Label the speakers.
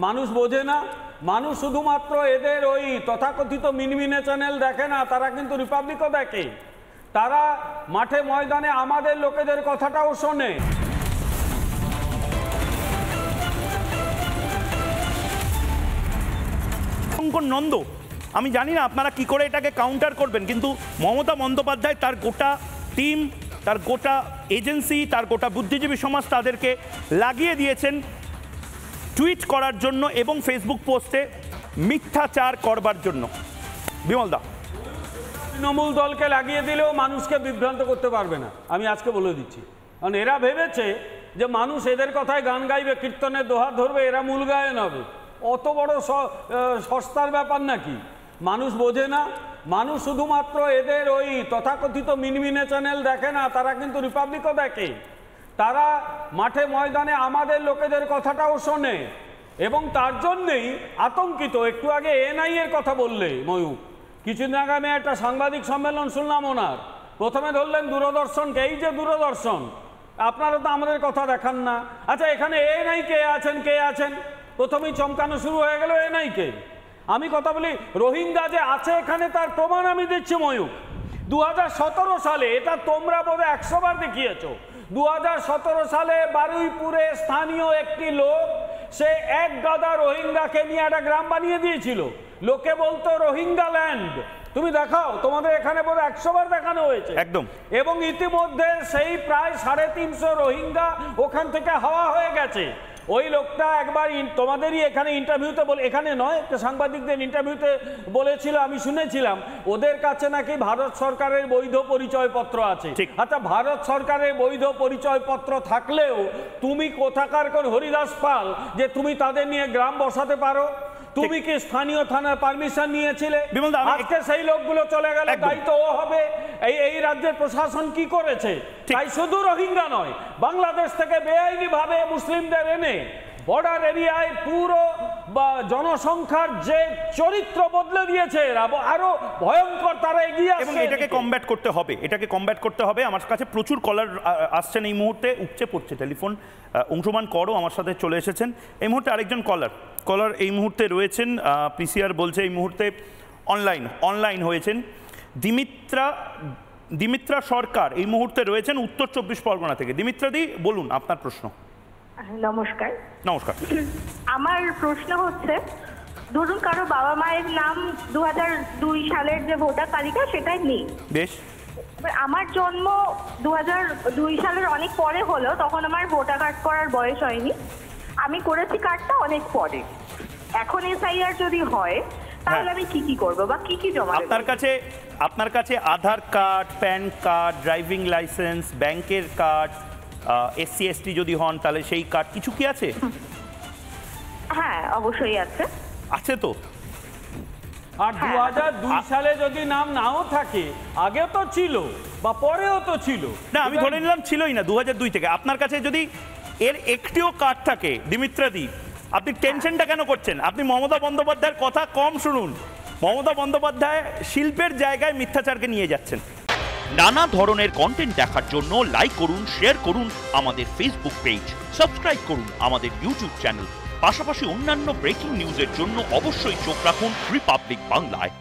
Speaker 1: মানুষ বোঝে না। মানুষ শুধুমাত্র এদের ওই তথাকথিত মিনমিনে চ্যানেল দেখে না, তারা কিন্তু রিপাবলিকও দেখে। তারা মাঠে ময়দানে আমাদের লোকেদের কথাটাও শোনে।
Speaker 2: নন্দ, আমি জানি না আপনারা কি করে এটাকে কাউন্টার করবেন, কিন্তু মমতা বন্দ্যোপাধ্যায় তার গোটা টিম, তার গোটা এজেন্সি, তার গোটা বুদ্ধিজীবী সমাজ তাদেরকে লাগিয়ে দিয়েছেন টুইট করার জন্য এবং ফেসবুক পোস্টে মিথ্যাচার করবার জন্য। বিমল দা,
Speaker 1: তৃণমূল দলকে লাগিয়ে দিলেও মানুষকে বিভ্রান্ত করতে পারবে না, আমি আজকে বলে দিচ্ছি। কারণ এরা ভেবেছে যে মানুষ এদের কথায় গান গাইবে, কীর্তনের দোহার ধরবে, এরা মূল গায়ন হবে। অত বড় সস্তার ব্যাপার নাকি? মানুষ বোঝে না। মানুষ শুধুমাত্র এদের ওই তথাকথিত মিনমিনে চ্যানেল দেখে না, তারা কিন্তু রিপাবলিকও দেখে। তারা মাঠে ময়দানে আমাদের লোকেদের কথাটাও শোনে এবং তার জন্যেই আতঙ্কিত। একটু আগে এনআই এর কথা বললে ময়ূর, কিছুদিন আগে আমি একটা সাংবাদিক সম্মেলন শুনলাম ওনার। প্রথমে ধরলেন দূরদর্শনকে, এই যে দূরদর্শন, আপনারা তো আমাদের কথা দেখান না। আচ্ছা, এখানে এনআই কে আছেন, কে আছেন? প্রথমেই চমকানো শুরু হয়ে গেল এনআই কে। আমি কথা বলি, রোহিঙ্গা যে আছে এখানে তার প্রমাণ আমি দিচ্ছি ময়ূর। 2017 সালে, এটা তোমরা বোধহয় 100 বার দেখিয়েছো, 2017 সালে বারুইপুরে স্থানীয় একটি লোক, সে এক গাদা রোহিঙ্গাকে নিয়ে একটা গ্রাম বানিয়ে দিয়েছিল। লোকে বলতো রোহিঙ্গা ল্যান্ড। তুমি দেখাও, তোমাদের এখানে বোধহয় 100 বার দেখানো হয়েছে
Speaker 2: একদম।
Speaker 1: এবং ইতিমধ্যে সেই প্রায় 350 রোহিঙ্গা ওখান থেকে হাওয়া হয়ে গেছে। ওই লোকটা একবার তোমাদেরই এখানে ইন্টারভিউতে বলে, এখানে নয়, সাংবাদিকদের ইন্টারভিউতে বলেছিল, আমি শুনেছিলাম ওদের কাছে নাকি ভারত সরকারের বৈধ পরিচয়পত্র আছে। আচ্ছা, ভারত সরকারের বৈধ পরিচয়পত্র থাকলেও তুমি কোথাকার কোন হরিদাস পাল যে তুমি তাদের নিয়ে গ্রাম বসাতে পারো? তুমি কি স্থানীয় থানার পারমিশন নিয়েছিলে? আজকে সেই লোকগুলো চলে গেলে দায়িত্ব ও হবে। এই রাজ্যের প্রশাসন কি করেছে? তাই শুধু রোহিঙ্গা নয়, বাংলাদেশ থেকে বেআইনি ভাবে মুসলিমদের এনে বর্ডার এরিয়ায় পুরো জনসংখ্যার যে চরিত্র বদলে দিয়েছে, আরো ভয়ঙ্কর তারা এগিয়ে আসছে এবং
Speaker 2: এটাকে কমব্যাট করতে হবে, এটাকে কমব্যাট করতে হবে। আমার কাছে প্রচুর কলার আসছেন এই মুহূর্তে, উপচে পড়ছে টেলিফোন। অংশুমান করও আমার সাথে চলে এসেছেন এই মুহূর্তে। আরেকজন কলার এই মুহূর্তে রয়েছেন, পিসিআর বলছে এই মুহূর্তে অনলাইন হয়েছেন। দিমিত্রা সরকার এই মুহূর্তে রয়েছেন উত্তর 24 পরগনা থেকে। দিমিত্রাদি, বলুন আপনার প্রশ্ন।
Speaker 3: নমস্কার।
Speaker 2: নমস্কার।
Speaker 3: আমার প্রশ্ন হচ্ছে, ধরুন কারো বাবা মায়ের নাম 2002 সালের যে ভোটার তালিকা সেটাই নেই।
Speaker 2: বেশ।
Speaker 3: আমার জন্ম 2002 সালের অনেক পরে হলো, তখন আমার ভোটার কার্ড করার বয়স হয়নি। আমি করেছি কার্ডটা অনেক পরে। এখন এসআইআর যদি হয় তাহলে আমি কি করব বা কি জমা দেব?
Speaker 2: আপনার কাছে Aadhaar card, PAN card, driving licence, ব্যাংকের কার্ড, এসসি এসটি যদি হন তাহলে সেই কার্ড কিছু কি আছে?
Speaker 3: হ্যাঁ, অবশ্যই আছে।
Speaker 2: আছে তো?
Speaker 1: আর 2002 সালে যদি নাম নাও থাকে, আগে তো ছিল বা পরেও তো ছিল
Speaker 2: না, আমি ধরে নিলাম ছিলই না 2002 থেকে। আপনার কাছে যদি এর একটিও কার্ড থাকে, দিমিত্রাদি, আপনি টেনশনটা কেন করছেন? আপনি মমতা বন্দ্যোপাধ্যায়ের কথা কম শুনুন। মমতা বন্দ্যোপাধ্যায় শিল্পের জায়গায় মিথ্যাচারকে নিয়ে যাচ্ছেন।
Speaker 4: নানা ধরনের কন্টেন্ট দেখার জন্য লাইক করুন, শেয়ার করুন আমাদের ফেসবুক পেজ, সাবস্ক্রাইব করুন আমাদের ইউটিউব চ্যানেল। পাশাপাশি অন্যান্য ব্রেকিং নিউজের জন্য অবশ্যই চোখ রাখুন রিপাবলিক বাংলায়।